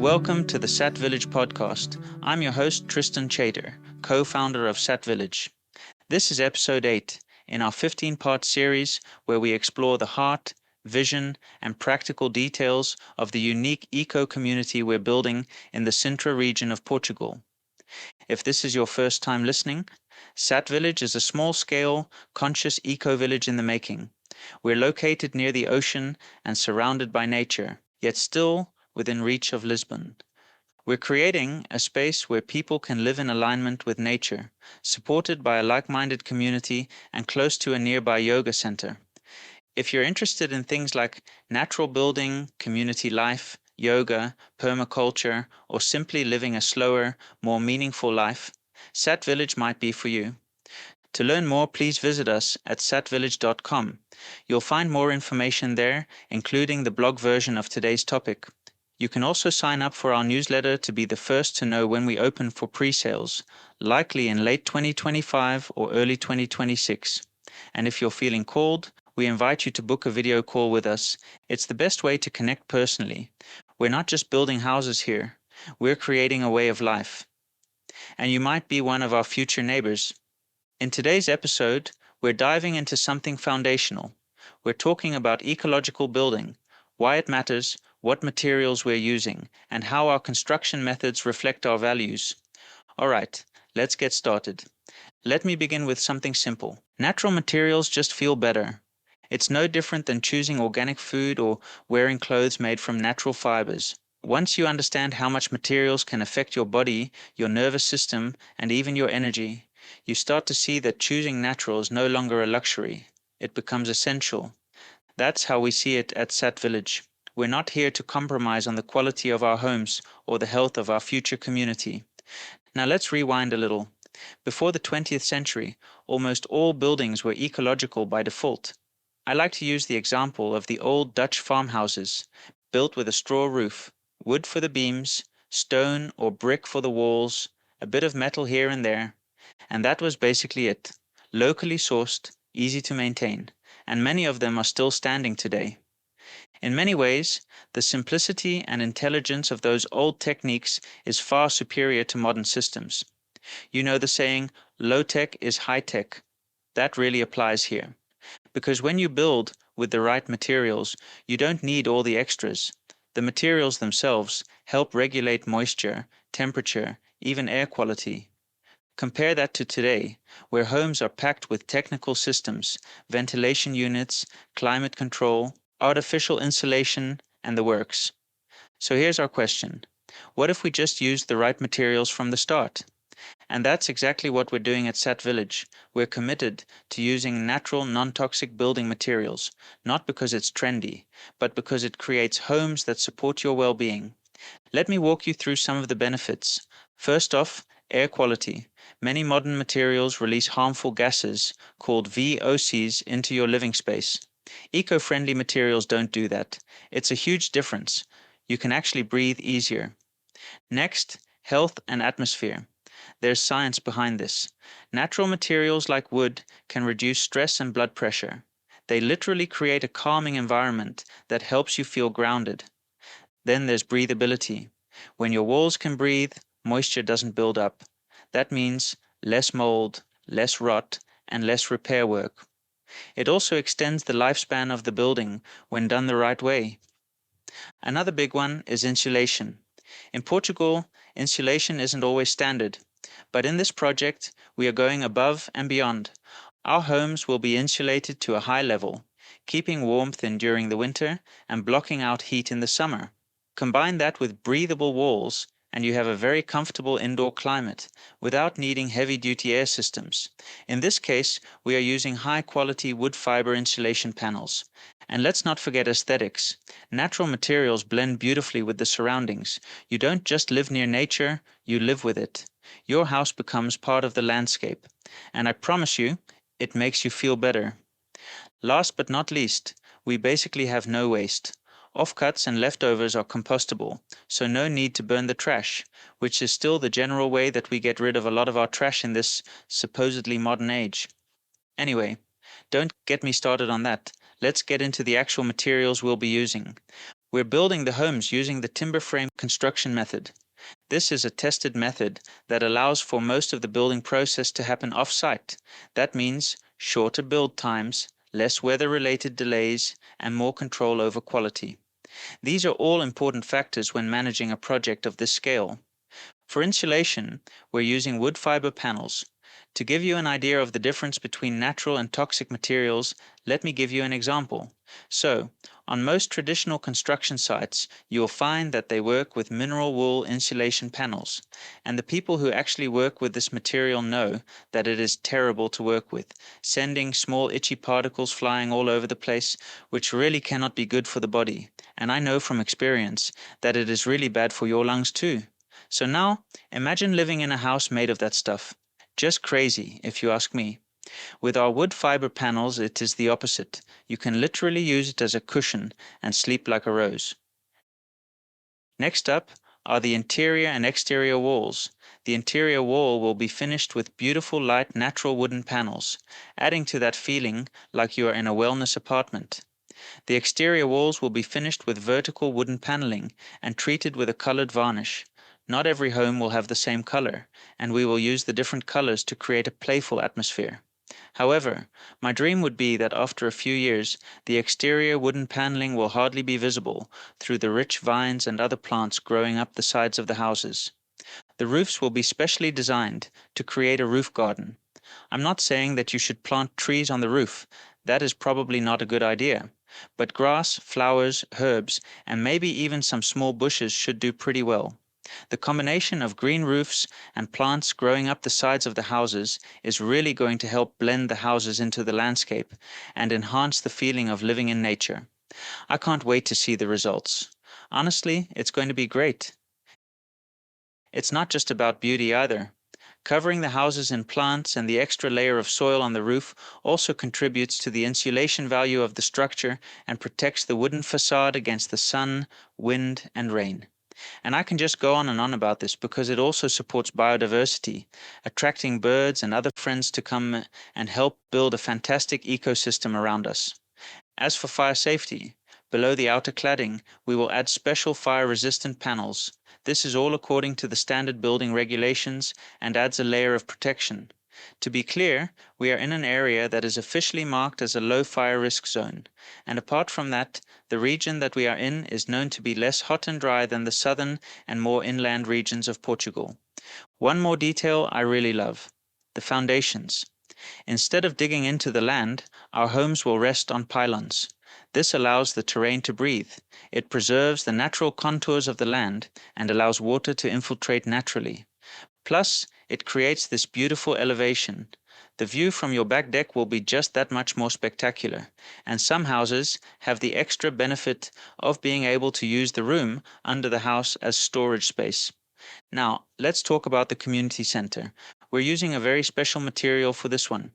Welcome to the Sat Village podcast. I'm your host, Tristan Chater, co-founder of Sat Village. This is episode 8 in our 15-part series where we explore the heart, vision, and practical details of the unique eco-community we're building in the Sintra region of Portugal. If this is your first time listening, Sat Village is a small-scale, conscious eco-village in the making. We're located near the ocean and surrounded by nature, yet still within reach of Lisbon. We're creating a space where people can live in alignment with nature, supported by a like-minded community and close to a nearby yoga center. If you're interested in things like natural building, community life, yoga, permaculture, or simply living a slower, more meaningful life, Sat Village might be for you. To learn more, please visit us at satvillage.com. You'll find more information there, including the blog version of today's topic. You can also sign up for our newsletter to be the first to know when we open for pre-sales, likely in late 2025 or early 2026. And if you're feeling called, we invite you to book a video call with us. It's the best way to connect personally. We're not just building houses here, we're creating a way of life. And you might be one of our future neighbors. In today's episode, we're diving into something foundational. We're talking about ecological building, why it matters, what materials we're using, and how our construction methods reflect our values. All right, let's get started. Let me begin with something simple. Natural materials just feel better. It's no different than choosing organic food or wearing clothes made from natural fibers. Once you understand how much materials can affect your body, your nervous system, and even your energy, you start to see that choosing natural is no longer a luxury. It becomes essential. That's how we see it at Sat Village. We're not here to compromise on the quality of our homes or the health of our future community. Now let's rewind a little. Before the 20th century, almost all buildings were ecological by default. I like to use the example of the old Dutch farmhouses, built with a straw roof, wood for the beams, stone or brick for the walls, a bit of metal here and there. And that was basically it. Locally sourced, easy to maintain, and many of them are still standing today. In many ways, the simplicity and intelligence of those old techniques is far superior to modern systems. You know the saying, low tech is high tech. That really applies here. Because when you build with the right materials, you don't need all the extras. The materials themselves help regulate moisture, temperature, even air quality. Compare that to today, where homes are packed with technical systems, ventilation units, climate control, artificial insulation, and the works. So here's our question. What if we just used the right materials from the start? And that's exactly what we're doing at Sat Village. We're committed to using natural, non-toxic building materials, not because it's trendy, but because it creates homes that support your well-being. Let me walk you through some of the benefits. First off, air quality. Many modern materials release harmful gases, called VOCs, into your living space. Eco-friendly materials don't do that. It's a huge difference. You can actually breathe easier. Next, health and atmosphere. There's science behind this. Natural materials like wood can reduce stress and blood pressure. They literally create a calming environment that helps you feel grounded. Then there's breathability. When your walls can breathe, moisture doesn't build up. That means less mold, less rot, and less repair work. It also extends the lifespan of the building when done the right way. Another big one is insulation. In Portugal, insulation isn't always standard, but in this project, we are going above and beyond. Our homes will be insulated to a high level, keeping warmth in during the winter and blocking out heat in the summer. Combine that with breathable walls, and you have a very comfortable indoor climate without needing heavy-duty air systems. In this case, we are using high-quality wood fiber insulation panels. And let's not forget aesthetics. Natural materials blend beautifully with the surroundings. You don't just live near nature, you live with it. Your house becomes part of the landscape. And I promise you, it makes you feel better. Last but not least, we basically have no waste. Offcuts and leftovers are compostable, so no need to burn the trash, which is still the general way that we get rid of a lot of our trash in this supposedly modern age. Anyway, don't get me started on that. Let's get into the actual materials we'll be using. We're building the homes using the timber frame construction method. This is a tested method that allows for most of the building process to happen off-site. That means shorter build times, less weather-related delays, and more control over quality. These are all important factors when managing a project of this scale. For insulation, we're using wood fiber panels. To give you an idea of the difference between natural and toxic materials, let me give you an example. So, on most traditional construction sites, you'll find that they work with mineral wool insulation panels, and the people who actually work with this material know that it is terrible to work with, sending small itchy particles flying all over the place, which really cannot be good for the body. And I know from experience that it is really bad for your lungs too. So now, imagine living in a house made of that stuff. Just crazy, if you ask me. With our wood fiber panels, it is the opposite. You can literally use it as a cushion and sleep like a rose. Next up are the interior and exterior walls. The interior wall will be finished with beautiful light natural wooden panels, adding to that feeling like you are in a wellness apartment. The exterior walls will be finished with vertical wooden paneling and treated with a colored varnish. Not every home will have the same color, and we will use the different colors to create a playful atmosphere. However, my dream would be that after a few years, the exterior wooden paneling will hardly be visible through the rich vines and other plants growing up the sides of the houses. The roofs will be specially designed to create a roof garden. I'm not saying that you should plant trees on the roof. That is probably not a good idea. But grass, flowers, herbs, and maybe even some small bushes should do pretty well. The combination of green roofs and plants growing up the sides of the houses is really going to help blend the houses into the landscape and enhance the feeling of living in nature. I can't wait to see the results. Honestly, it's going to be great. It's not just about beauty either. Covering the houses in plants and the extra layer of soil on the roof also contributes to the insulation value of the structure and protects the wooden facade against the sun, wind, and rain. And I can just go on and on about this because it also supports biodiversity, attracting birds and other friends to come and help build a fantastic ecosystem around us. As for fire safety, below the outer cladding, we will add special fire-resistant panels. This is all according to the standard building regulations and adds a layer of protection. To be clear, we are in an area that is officially marked as a low fire risk zone, and apart from that, the region that we are in is known to be less hot and dry than the southern and more inland regions of Portugal. One more detail I really love: the foundations. Instead of digging into the land, our homes will rest on pylons. This allows the terrain to breathe. It preserves the natural contours of the land and allows water to infiltrate naturally. Plus, it creates this beautiful elevation. The view from your back deck will be just that much more spectacular, and some houses have the extra benefit of being able to use the room under the house as storage space. Now, let's talk about the community center. We're using a very special material for this one.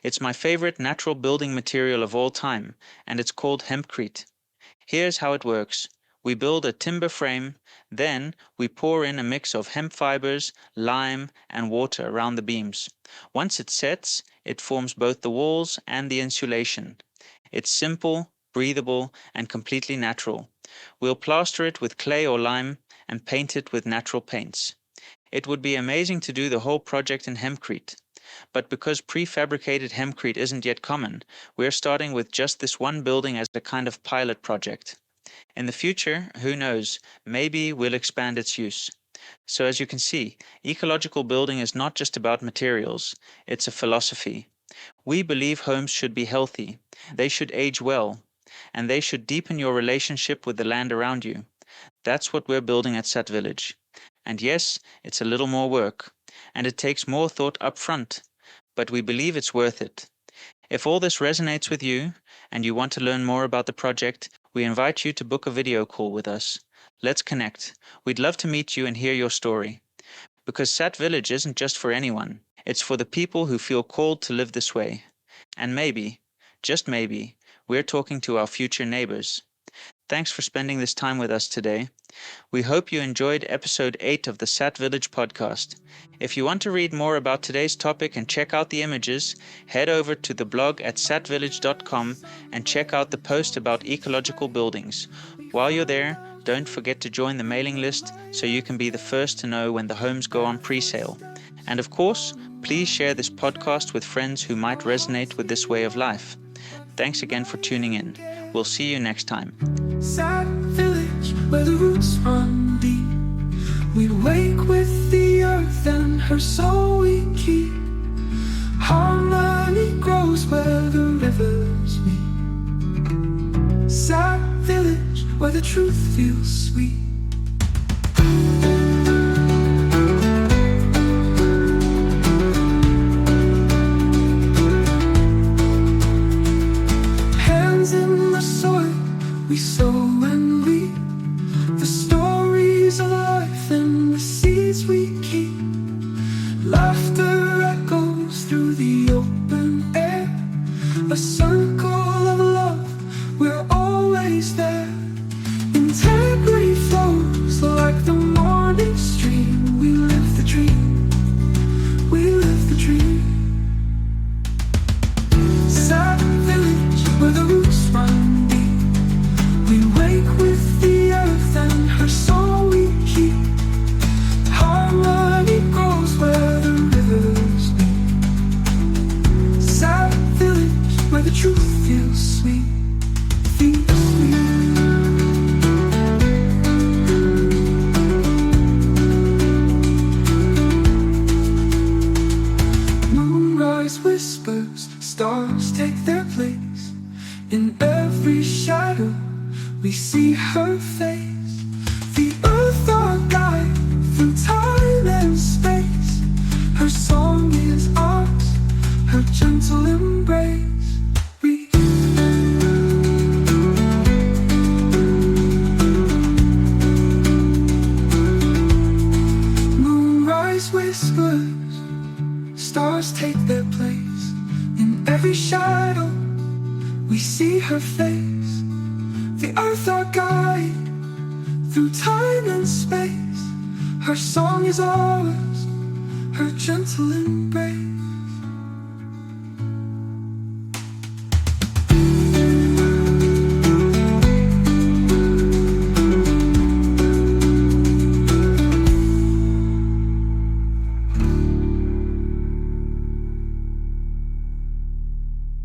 It's my favorite natural building material of all time, and it's called hempcrete. Here's how it works. We build a timber frame, then we pour in a mix of hemp fibers, lime, and water around the beams. Once it sets, it forms both the walls and the insulation. It's simple, breathable, and completely natural. We'll plaster it with clay or lime and paint it with natural paints. It would be amazing to do the whole project in hempcrete. But because prefabricated hempcrete isn't yet common, we're starting with just this one building as a kind of pilot project. In the future, who knows, maybe we'll expand its use. So as you can see, ecological building is not just about materials, it's a philosophy. We believe homes should be healthy, they should age well, and they should deepen your relationship with the land around you. That's what we're building at Sat Village. And yes, it's a little more work, and it takes more thought up front, but we believe it's worth it. If all this resonates with you, and you want to learn more about the project, we invite you to book a video call with us. Let's connect. We'd love to meet you and hear your story. Because Sat Village isn't just for anyone, it's for the people who feel called to live this way. And maybe, just maybe, we're talking to our future neighbors. Thanks for spending this time with us today. We hope you enjoyed episode 8 of the Sat Village podcast. If you want to read more about today's topic and check out the images, head over to the blog at satvillage.com and check out the post about ecological buildings. While you're there, don't forget to join the mailing list so you can be the first to know when the homes go on pre-sale. And of course, please share this podcast with friends who might resonate with this way of life. Thanks again for tuning in. We'll see you next time. Sad village where the roots run deep. We wake with the earth and her soul we keep. Harmony grows where the rivers meet. Sad village where the truth feels sweet. We sow and reap the stories of life and the seeds we keep. Laughter echoes through the open air, a circle of love, we're always there. Integrity flows like the morning stream. We live the dream, we live the dream. Sad village where the roots run. We wake with the earth and her soul we keep. Harmony grows where the rivers meet. Sad village where the truth feels sweet. Feels sweet. Moonrise whispers, stars take their place. In every shadow we see her face. The earth our guide through time and space. Her song is ours, her gentle embrace. Moonrise whispers, stars take their place. In every shadow we see her face. The earth our guide through time and space. Her song is ours, her gentle embrace.